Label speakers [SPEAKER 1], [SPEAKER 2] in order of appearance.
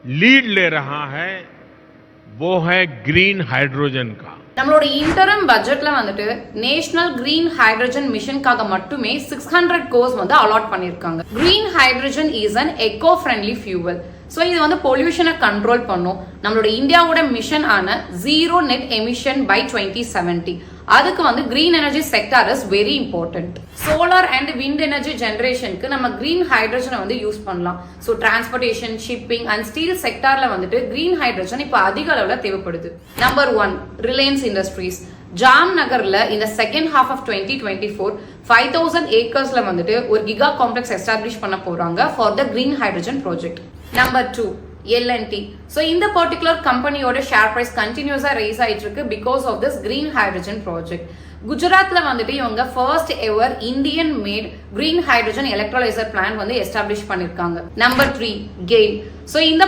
[SPEAKER 1] Lead ले रहा है वो है ग्रीन हाइड्रोजन का.
[SPEAKER 2] நம்மளோட இன்டரம் பட்ஜெட்ல வந்துட்டு நேஷனல் கிரீன் ஹைட்ரஜன் மிஷனுக்காக மட்டுமே 600 கோர்ஸ் வந்து அலாட் பண்ணிருக்காங்க. Green hydrogen is an echo friendly fuel. So இது வந்து பொல்யூஷனை கண்ட்ரோல் பண்ணும். நம்மளோட இந்தியாவோட மிஷன் ஆன ஜீரோ நெட் எமிஷன் பை 2070 அதுக்கு வந்து green energy sector is very important. Solar and wind energy ஜெனரேஷனுக்கு நம்ம கிரீன் ஹைட்ரஜனை வந்து யூஸ் பண்ணலாம். So transportation, shipping and steel செக்டார்ல வந்துட்டு கிரீன் ஹைட்ரஜன் இப்போ அதிக அளவில் தேவைப்படுது. Number 1 Reliance industries. ஜாம் நகர்ல இந்த செகண்ட் ஹாஃப் ஆஃப் 2024 5000 ஏக்கர்ஸ்ல வந்துட்டு ஒரு கிகா காம்ப்ளெக்ஸ் எஸ்டாப்ளிஷ் பண்ண போறாங்க for the green hydrogen project. Number 2 L&T. So இந்த பர்டிகுலர் கம்பெனியோட ஷேர் பிரைஸ் கண்டினியூஸா ரைஸ் ஆயிட்டு இருக்கு because of this green hydrogen project. குஜராத்ல வந்துட்டு இவங்க first ever Indian made green hydrogen electrolyser plant வந்து எஸ்டாப்ளிஷ் பண்ணிருக்காங்க. நம்பர் 3 கெயில். ஸோ இந்த